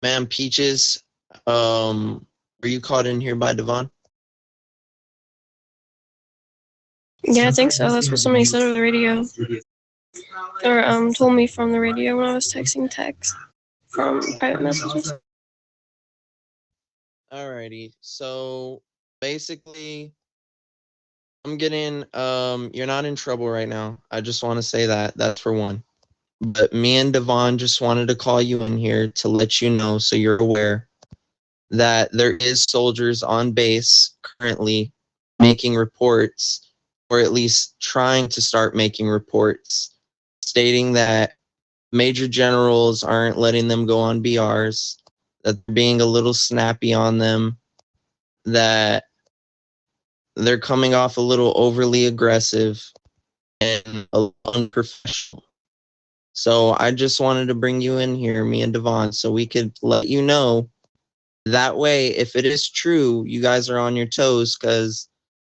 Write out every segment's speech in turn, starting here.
Ma'am Peaches, were you called in here by Devon? Yeah, I think so. That's what somebody said on the radio. Or told me from the radio when I was texting text from private messages. Alrighty. So basically, I'm getting you're not in trouble right now. I just want to say that. That's for one. But me and Devon just wanted to call you in here to let you know so you're aware that there is soldiers on base currently making reports, or at least trying to start making reports, stating that major generals aren't letting them go on BRs, that they're being a little snappy on them, that they're coming off a little overly aggressive and a little unprofessional. So I just wanted to bring you in here, me and Devon, so we could let you know. That way, if it is true, you guys are on your toes, because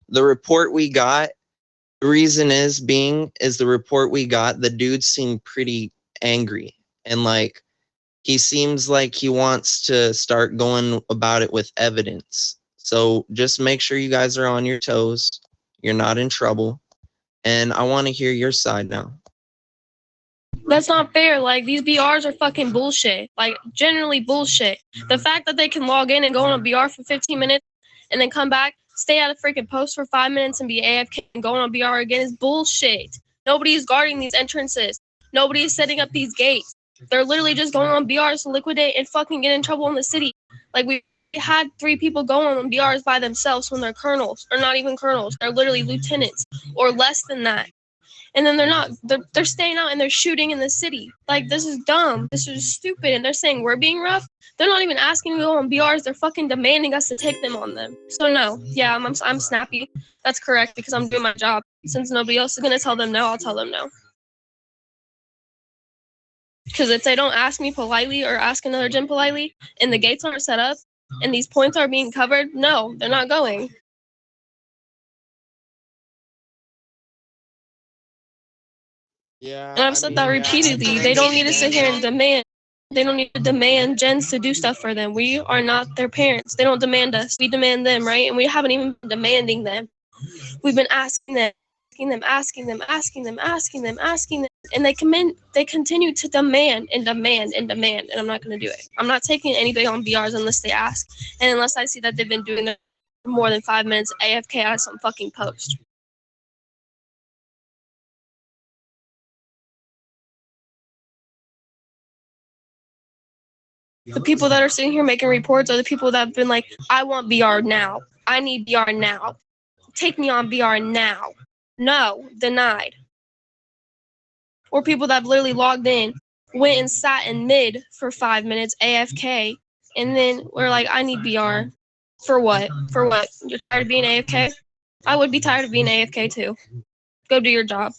the report we got, the reason is the report we got, the dude seemed pretty angry. And like, he seems like he wants to start going about it with evidence. So just make sure you guys are on your toes. You're not in trouble. And I want to hear your side now. That's not fair. Like, these BRs are fucking bullshit. Like, generally bullshit. The fact that they can log in and go on a BR for 15 minutes and then come back, stay at a freaking post for 5 minutes and be AFK and go on a BR again is bullshit. Nobody's guarding these entrances. Nobody's setting up these gates. They're literally just going on BRs to liquidate and fucking get in trouble in the city. Like, we had 3 people go on BRs by themselves when they're colonels, or not even colonels. They're literally lieutenants or less than that. And then they're staying out and they're shooting in the city. Like, this is dumb. This is stupid. And they're saying we're being rough. They're not even asking to go on BRs. They're fucking demanding us to take them on them. So no, yeah, I'm snappy. That's correct, because I'm doing my job. Since nobody else is gonna tell them no, I'll tell them no. Because if they don't ask me politely or ask another gen politely, and the gates aren't set up, and these points are being covered, no, they're not going. Yeah, And I've said that repeatedly. They don't need to sit here and demand. They don't need to demand gens to do stuff for them. We are not their parents. They don't demand us. We demand them, right? And we haven't even been demanding them. We've been asking them, and they continue to demand and demand and demand, and I'm not going to do it. I'm not taking anybody on BRs unless they ask, and unless I see that they've been doing it for more than 5 minutes AFK at some fucking post. The people that are sitting here making reports are the people that have been like, I want BR now. I need BR now. Take me on BR now. No, denied. Or people that have literally logged in, went and sat in mid for 5 minutes AFK, and then we're like, I need BR. For what? For what? You're tired of being AFK? I would be tired of being AFK too. Go do your job.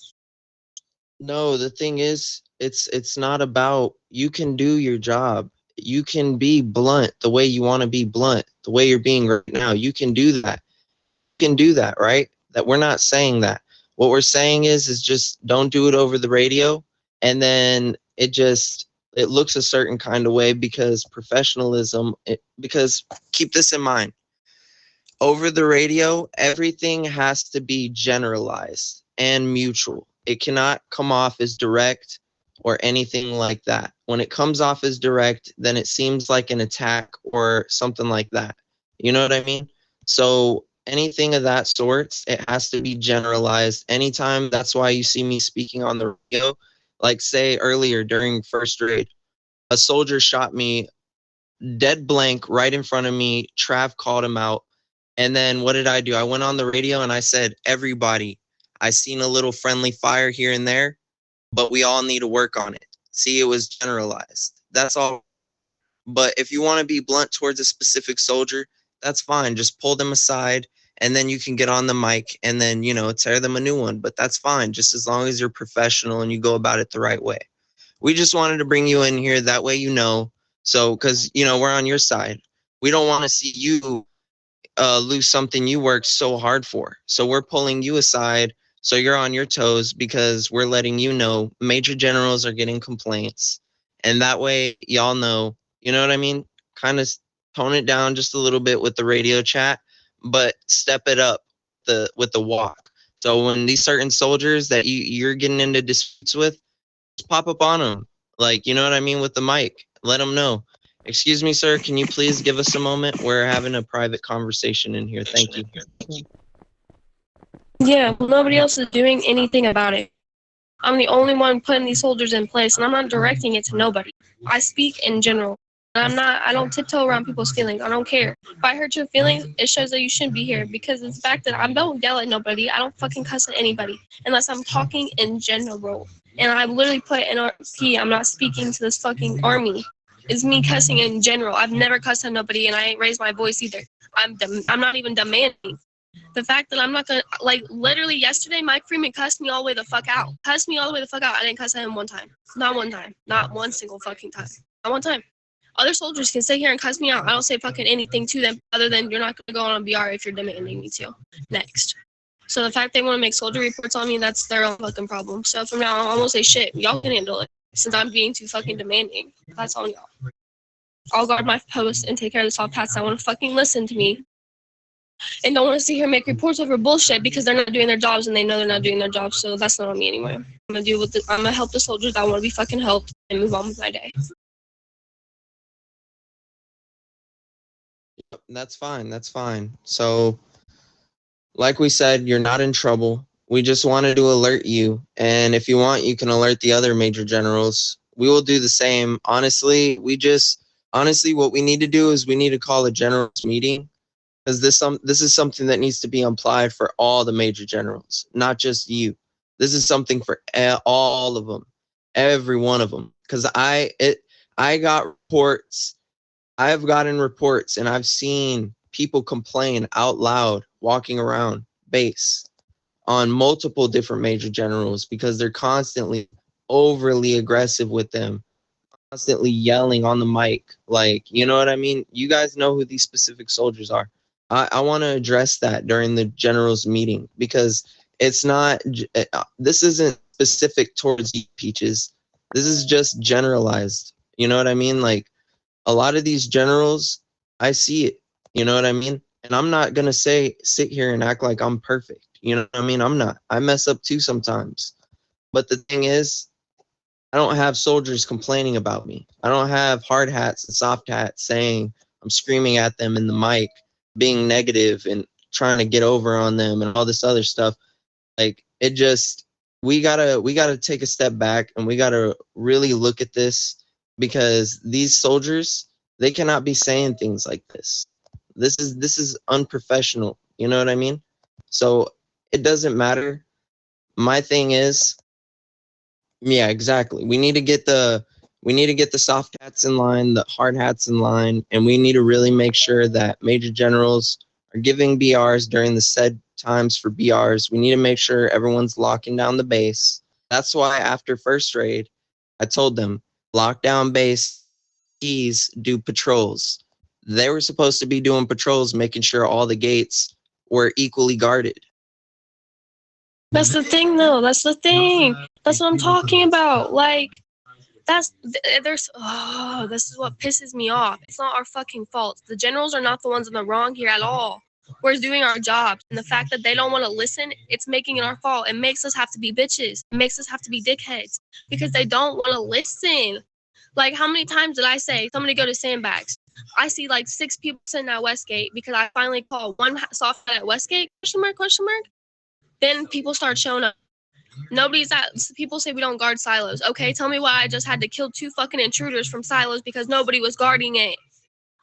No, the thing is, it's not about, you can do your job. You can be blunt the way you want to be blunt, the way you're being right now. You can do that. You can do that, right? That we're not saying that. What we're saying is just don't do it over the radio, and then it looks a certain kind of way, because professionalism, because keep this in mind. Over the radio, everything has to be generalized and mutual. It cannot come off as direct or anything like that. When it comes off as direct, then it seems like an attack or something like that. You know what I mean? So anything of that sort, it has to be generalized. Anytime, that's why you see me speaking on the radio. Like, say earlier during first raid, a soldier shot me dead blank right in front of me. Trav called him out. And then what did I do? I went on the radio and I said, everybody, I seen a little friendly fire here and there, but we all need to work on it. See, it was generalized. That's all. But if you want to be blunt towards a specific soldier, that's fine. Just pull them aside, and then you can get on the mic and then, tear them a new one. But that's fine, just as long as you're professional and you go about it the right way. We just wanted to bring you in here. That way, so, because, we're on your side. We don't want to see you lose something you worked so hard for. So we're pulling you aside so you're on your toes, because we're letting you know major generals are getting complaints. And that way, y'all know You know what I mean? Kind of tone it down just a little bit with the radio chat, but step it up with the walk. So when these certain soldiers that you're getting into disputes with, just pop up on them. Like, you know what I mean, with the mic. Let them know. Excuse me, sir, can you please give us a moment? We're having a private conversation in here. Thank you. Yeah, well, nobody else is doing anything about it. I'm the only one putting these soldiers in place, and I'm not directing it to nobody. I speak in general. I don't tiptoe around people's feelings. I don't care. If I hurt your feelings, it shows that you shouldn't be here, because it's the fact that I don't yell at nobody. I don't fucking cuss at anybody unless I'm talking in general. And I literally put NRP, I'm not speaking to this fucking army. It's me cussing in general. I've never cussed at nobody, and I ain't raised my voice either. I'm not even demanding. The fact that I'm not gonna, like, literally yesterday, Mike Freeman cussed me all the way the fuck out. Cussed me all the way the fuck out. I didn't cuss at him one time. Not one time. Not one single fucking time. Not one time. Other soldiers can sit here and cuss me out. I don't say fucking anything to them other than you're not gonna go on a BR if you're demanding me to. Next. So the fact they want to make soldier reports on me, that's their own fucking problem. So from now on, I won't say shit. Y'all can handle it. Since I'm being too fucking demanding. That's on y'all. I'll guard my post and take care of the soft hats that want to fucking listen to me and don't want to sit here and make reports over bullshit because they're not doing their jobs and they know they're not doing their jobs. So that's not on me anyway. I'm gonna help the soldiers that want to be fucking helped and move on with my day. That's fine. That's fine. So, like we said, you're not in trouble. We just wanted to alert you. And if you want, you can alert the other major generals. We will do the same. Honestly, what we need to do is we need to call a generals meeting, because this is something that needs to be applied for all the major generals, not just you. This is something for all of them, every one of them. Because I got reports. I've gotten reports, and I've seen people complain out loud walking around base on multiple different major generals because they're constantly overly aggressive with them, constantly yelling on the mic. Like, you know what I mean? You guys know who these specific soldiers are. I want to address that during the generals meeting, because it's not, this isn't specific towards you, Peaches. This is just generalized. You know what I mean? Like, a lot of these generals, I see it. You know what I mean? And I'm not going to sit here and act like I'm perfect. You know what I mean? I'm not. I mess up too sometimes. But the thing is, I don't have soldiers complaining about me. I don't have hard hats and soft hats saying I'm screaming at them in the mic, being negative and trying to get over on them and all this other stuff. Like, it just, we gotta take a step back, and we gotta really look at this, because these soldiers, they cannot be saying things like this. This is unprofessional. You know what I mean? So it doesn't matter. My thing is, yeah, exactly. We need to get the soft hats in line, the hard hats in line, and we need to really make sure that major generals are giving BRs during the said times for BRs. We need to make sure everyone's locking down the base. That's why after first raid, I told them, lock down base, keys, do patrols. They were supposed to be doing patrols, making sure all the gates were equally guarded. That's the thing, though. That's the thing. That's what I'm talking about. Like, this is what pisses me off. It's not our fucking fault. The generals are not the ones in the wrong here at all. We're doing our jobs, and the fact that they don't want to listen, it's making it our fault. It makes us have to be bitches. It makes us have to be dickheads because they don't want to listen. Like, how many times did I say somebody go to sandbags? I see like 6 people sitting at Westgate because I finally call one soft at Westgate, question mark, question mark. Then people start showing up. People say we don't guard silos. Okay, tell me why I just had to kill 2 fucking intruders from silos because nobody was guarding it.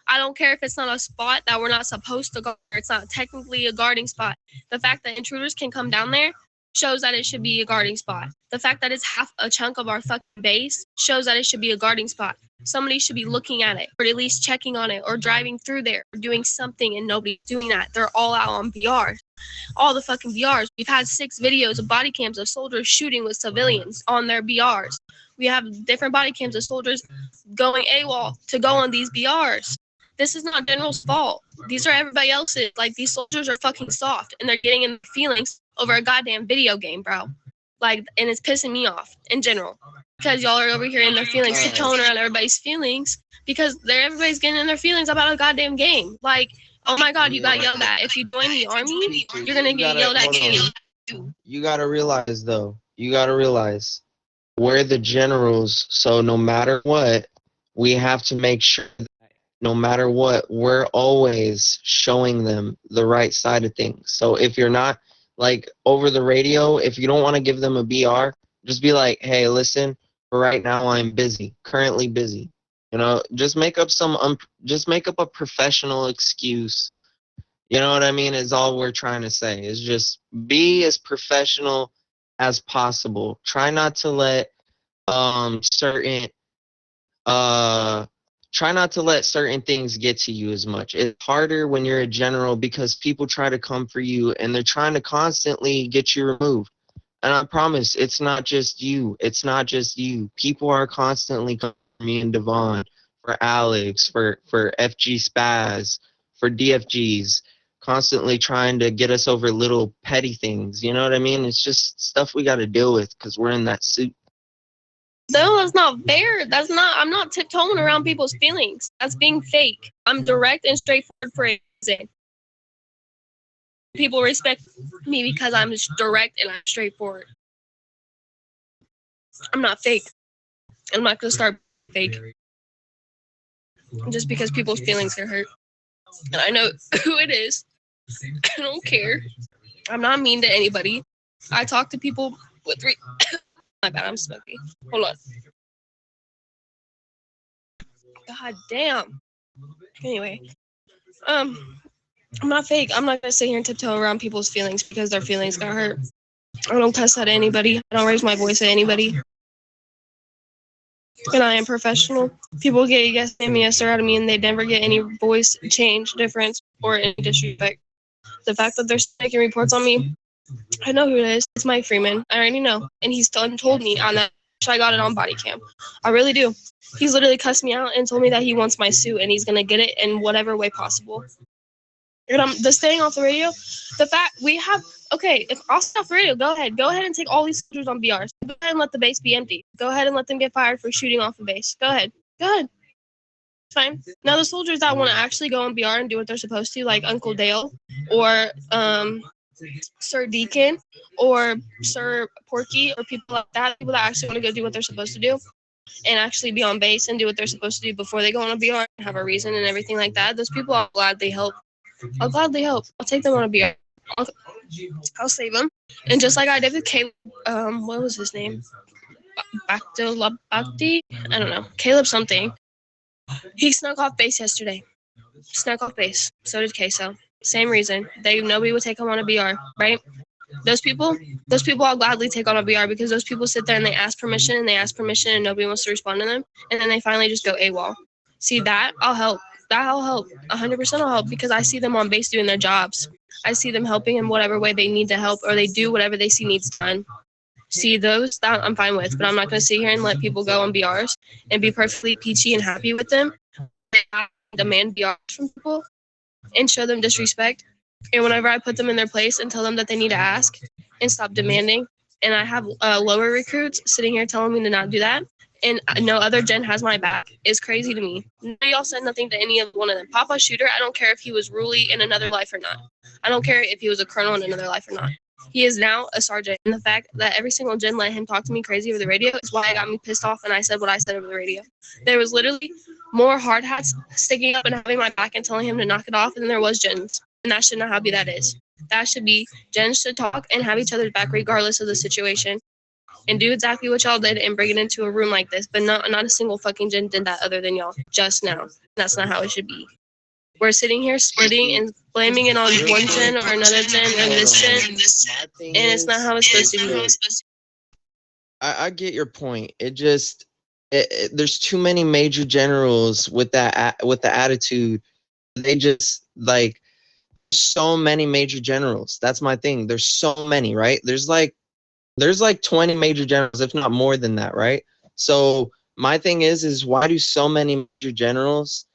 I don't care if it's not a spot that we're not supposed to guard. It's not technically a guarding spot. The fact that intruders can come down there shows that it should be a guarding spot. The fact that it's half a chunk of our fucking base shows that it should be a guarding spot. Somebody should be looking at it, or at least checking on it, or driving through there, or doing something, and nobody's doing that. They're all out on BRs. All the fucking BRs. We've had 6 videos of body cams of soldiers shooting with civilians on their BRs. We have different body cams of soldiers going AWOL to go on these BRs. This is not General's fault. These are everybody else's. Like, these soldiers are fucking soft, and they're getting in their feelings over a goddamn video game, bro. Like, and it's pissing me off in general because y'all are over here in their feelings, tiptoeing around everybody's feelings because everybody's getting in their feelings about a goddamn game. Like, oh my god, you got yelled at. If you join the army, you're gonna get yelled at too. You gotta realize though. You gotta realize we're the generals, so no matter what, we have to make sure that no matter what, we're always showing them the right side of things. So if you're not like over the radio, if you don't want to give them a BR, just be like, hey, listen, for right now I'm busy, currently busy. You know, just make up a professional excuse. You know what I mean? Is all we're trying to say. Is just be as professional as possible. Try not to let certain uh try not to let certain things get to you as much. It's harder when you're a general because people try to come for you and they're trying to constantly get you removed. And I promise it's not just you. It's not just you. People are constantly coming for me and Devon, for Alex, for FG Spaz, for DFGs, constantly trying to get us over little petty things. You know what I mean? It's just stuff we got to deal with because we're in that suit. No, that's not fair. I'm not tiptoeing around people's feelings. That's being fake. I'm direct and straightforward for a reason. People respect me because I'm just direct and I'm straightforward. I'm not fake. I'm not going to start fake just because people's feelings get hurt. And I know who it is. I don't care. I'm not mean to anybody. I talk to people with my bad, I'm smoky. Hold on. God damn. Anyway, I'm not fake. I'm not gonna sit here and tiptoe around people's feelings because their feelings got hurt. I don't cuss at anybody. I don't raise my voice at anybody. And I am professional. People get yes and yes sir out of me and they never get any voice change, difference, or any disrespect. The fact that they're making reports on me, I know who it is. It's Mike Freeman. I already know. And he's told me on that. I got it on body cam. I really do. He's literally cussed me out and told me that he wants my suit and he's going to get it in whatever way possible. And I'm just staying off the radio. The fact we have, okay, if I'll stay off the radio, go ahead. Go ahead and take all these soldiers on BRs. Go ahead and let the base be empty. Go ahead and let them get fired for shooting off the base. Go ahead. Go ahead. Fine. Now the soldiers that want to actually go on BR and do what they're supposed to, like Uncle Dale or Sir Deacon or Sir Porky or people like that, people that actually want to go do what they're supposed to do and actually be on base and do what they're supposed to do before they go on a BR and have a reason and everything like that. Those people, I'll gladly help. I'll gladly help. I'll take them on a BR. I'll save them. And just like I did with Caleb, what was his name? Bakti? I don't know. Caleb something. He snuck off base yesterday. Snuck off base. So did Queso. Same reason. Nobody would take him on a BR, right? Those people I'll gladly take on a BR because those people sit there and they ask permission and nobody wants to respond to them. And then they finally just go AWOL. See, that I'll help. That I'll help. 100% I'll help because I see them on base doing their jobs. I see them helping in whatever way they need to help or they do whatever they see needs done. See, those, that I'm fine with, but I'm not going to sit here and let people go on BRs and be perfectly peachy and happy with them. I demand BRs from people and show them disrespect. And whenever I put them in their place and tell them that they need to ask and stop demanding, and I have lower recruits sitting here telling me to not do that, and no other gen has my back, is crazy to me. None of y'all said nothing to any of one of them. Papa Shooter, I don't care if he was Ruly in another life or not. I don't care if he was a colonel in another life or not. He is now a sergeant. And the fact that every single gen let him talk to me crazy over the radio is why it got me pissed off and I said what I said over the radio. There was literally more hard hats sticking up and having my back and telling him to knock it off than there was gens. And that should not how be that is. That should be gens should talk and have each other's back regardless of the situation. And do exactly what y'all did and bring it into a room like this. But not a single fucking gen did that other than y'all just now. That's not how it should be. We're sitting here splitting and blaming it on one gen or another gen and this gen, and it's not how it's supposed to be. I get your point. It just there's too many major generals with the attitude. They just like so many major generals. That's my thing. There's so many, right? There's like 20 major generals, if not more than that, right? So my thing is why do so many major generals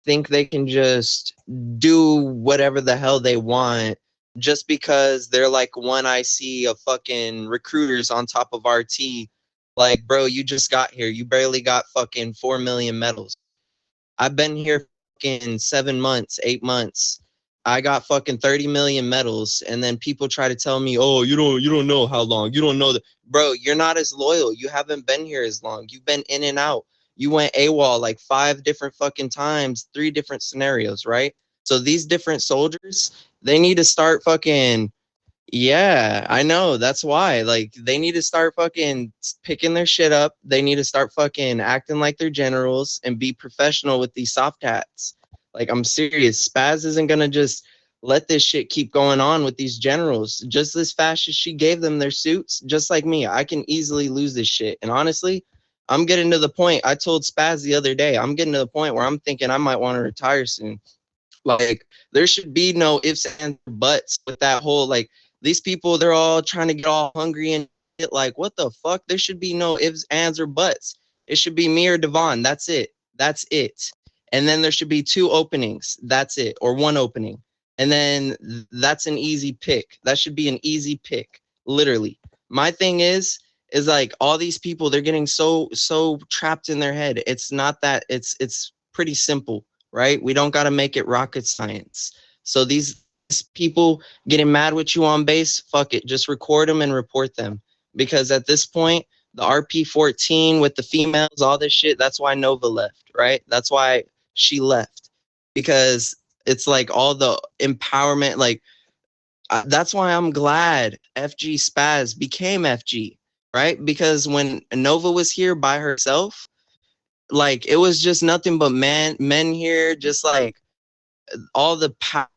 think they can just do whatever the hell they want just because they're like one IC of fucking recruiters on top of RT. Like, bro, you just got here. You barely got fucking 4 million medals. I've been here fucking 7 months, 8 months. I got fucking 30 million medals, and then people try to tell me, "Oh, you don't know how long. You don't know that." Bro, you're not as loyal. You haven't been here as long. You've been in and out. You went AWOL like 5 different fucking times, 3 different scenarios, right? So these different soldiers, they need to start fucking, yeah, I know. That's why. Like, they need to start fucking picking their shit up. They need to start fucking acting like they're generals and be professional with these soft hats. Like, I'm serious. Spaz isn't gonna just let this shit keep going on with these generals. Just as fast as she gave them their suits, just like me, I can easily lose this shit. And honestly, I'm getting to the point. I told Spaz the other day, I'm getting to the point where I'm thinking I might want to retire soon. Like, there should be no ifs and buts with that whole, like, these people, they're all trying to get all hungry and shit. Like, what the fuck? There should be no ifs, ands, or buts. It should be me or Devon. That's it. That's it. And then there should be 2 openings. That's it. Or 1 opening. And then that's an easy pick. That should be an easy pick. Literally. My thing is like, all these people, they're getting so trapped in their head. It's not that, it's pretty simple, right? We don't got to make it rocket science. So these people getting mad with you on base, fuck it. Just record them and report them. Because at this point, the RP-14 with the females, all this shit, that's why Nova left, right? That's why she left. Because it's like all the empowerment, like, that's why I'm glad FG Spaz became FG, right? Because when Nova was here by herself, like, it was just nothing but men here, just like all the power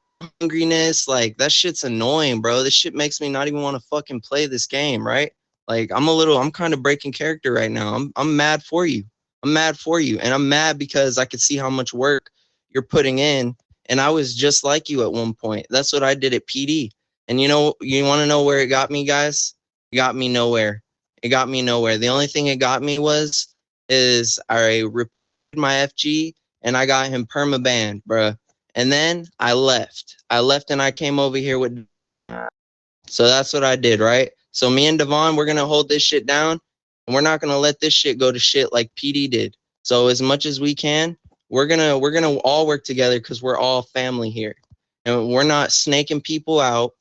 hungriness. Like, that shit's annoying, bro. This shit makes me not even want to fucking play this game, right? Like, I'm kind of breaking character right now. I'm mad for you. I'm mad for you. And I'm mad because I could see how much work you're putting in. And I was just like you at one point. That's what I did at PD. And you want to know where it got me, guys? It got me nowhere. It got me nowhere. The only thing it got me is I reported my FG and I got him perma-banned, bruh. And then I left. And I came over here with. So that's what I did, right? So me and Devon, we're gonna hold this shit down, and we're not gonna let this shit go to shit like PD did. So as much as we can, we're gonna all work together because we're all family here, and we're not snaking people out.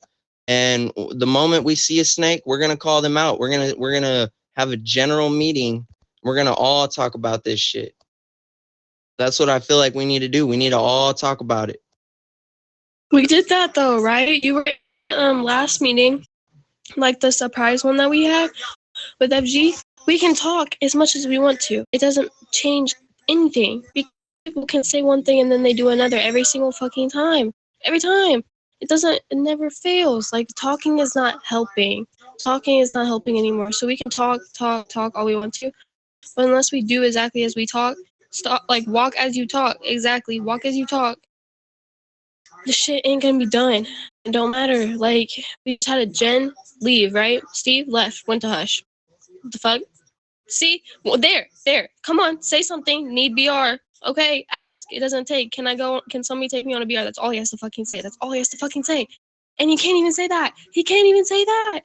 And the moment we see a snake, we're gonna call them out. We're gonna have a general meeting. We're gonna all talk about this shit. That's what I feel like we need to do. We need to all talk about it. We did that though, right? You were last meeting, like the surprise one that we had with FG. We can talk as much as we want to. It doesn't change anything. People can say one thing and then they do another every single fucking time. Every time. It never fails. Like, talking is not helping. Talking is not helping anymore. So we can talk all we want to. But unless we do exactly as we talk, stop, like, walk as you talk. Exactly. Walk as you talk. The shit ain't gonna be done. It don't matter. Like, we just had a Jen leave, right? Steve left, went to Hush. What the fuck? See? Well, there. Come on, say something. Need BR. Okay. It doesn't take. Can somebody take me on a BR? That's all he has to fucking say. That's all he has to fucking say. And he can't even say that. He can't even say that.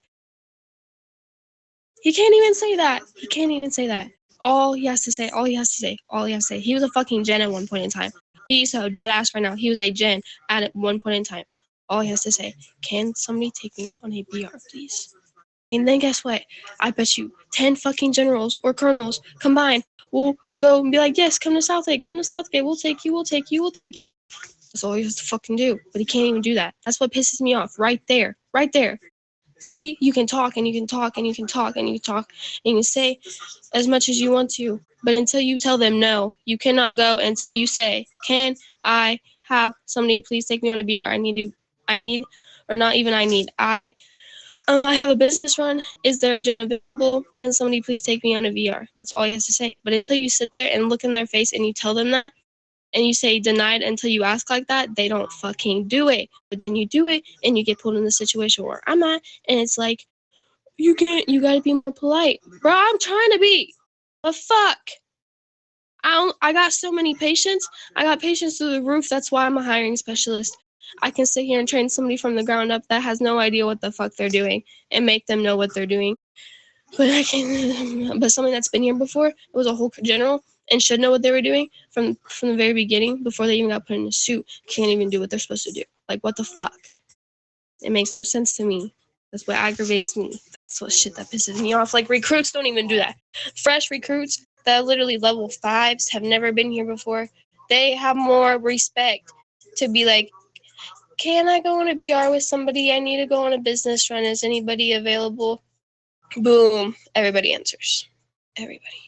He can't even say that. He can't even say that. All he has to say. He was a fucking Jen at one point in time. He's so ass right now. He was a Jen at one point in time. All he has to say, can somebody take me on a BR, please? And then guess what? I bet you 10 fucking generals or colonels combined will go and be like, yes, come to Southgate. We'll take you. That's all he has to fucking do. But he can't even do that. That's what pisses me off right there. You can talk and you can talk and you can talk and you can talk and you can say as much as you want to. But until you tell them no, you cannot go and you say, can I have somebody please take me on a BR? I need, or not even I need, I have a business run. Is there a gym available? Can somebody please take me on a VR? That's all he has to say. But until you sit there and look in their face and you tell them that, and you say denied until you ask like that, they don't fucking do it. But then you do it, and you get pulled in the situation where I'm at, and it's like, you gotta be more polite. Bro, I'm trying to be. But fuck. I got so many patients. I got patients through the roof. That's why I'm a hiring specialist. I can sit here and train somebody from the ground up that has no idea what the fuck they're doing and make them know what they're doing. But but something that's been here before, it was a whole general and should know what they were doing from the very beginning before they even got put in a suit, can't even do what they're supposed to do. Like, what the fuck? It makes no sense to me. That's what aggravates me. That's what shit that pisses me off. Like, recruits don't even do that. Fresh recruits that are literally level 5s, have never been here before, they have more respect to be like, can I go on a PR with somebody? I need to go on a business run. Is anybody available? Boom. Everybody answers. Everybody.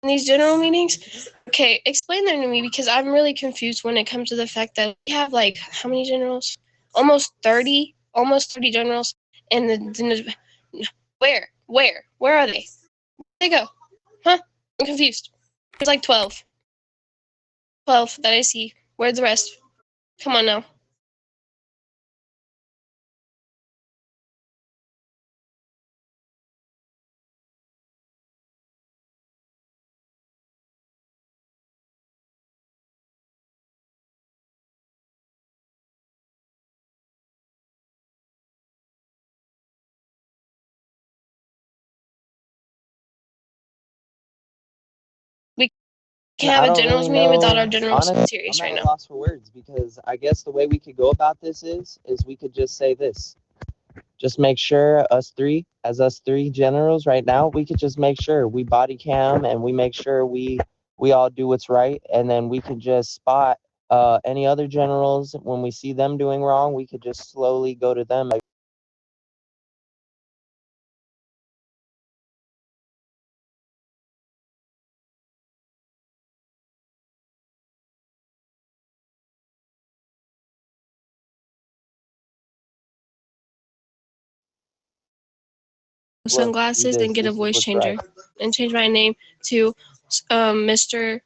In these general meetings, okay, explain them to me because I'm really confused when it comes to the fact that we have like how many generals? Almost 30 generals. And where are they? Where'd they go? Huh? I'm confused. There's like 12 that I see. Where's the rest? Come on now. We can't have I a don't generals really meeting without our know. general Honestly, secretaries I'm right at a now. loss for words because I guess the way we could go about this is we could just say this. Just make sure us three generals right now, we could just make sure we body cam and we make sure we all do what's right, and then we can just spot any other generals when we see them doing wrong. We could just slowly go to them. Look, do Sunglasses and this. get a This is voice what's right. changer and change my name to Mr.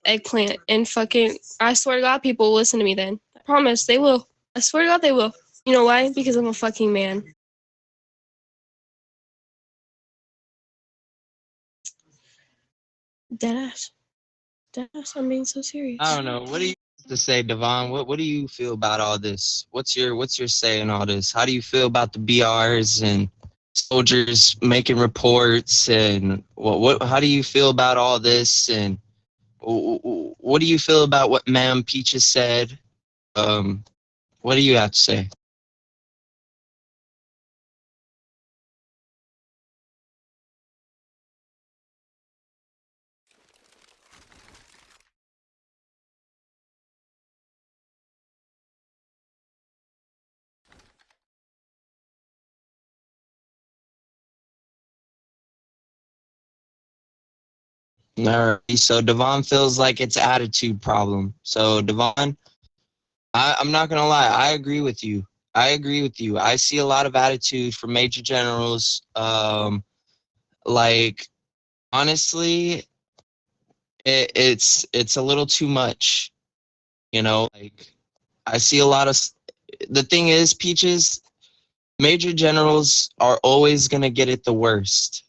Eggplant and fucking I swear to God people will listen to me then. I promise they will. I swear to God they will. You know why? Because I'm a fucking man. Deadass. Deadass, I'm being so serious. I don't know. What do you have to say, Devon? What do you feel about all this? What's your say in all this? How do you feel about the BRs and soldiers making reports and what how do you feel about all this and what do you feel about what Ma'am Peaches said? Um, what do you have to say? All right. So Devon feels like it's attitude problem. So Devon, I'm not gonna lie. I agree with you. I agree with you. I see a lot of attitude from major generals. Like honestly, it's a little too much. You know, like I see a lot of. The thing is, Peaches, major generals are always gonna get it the worst.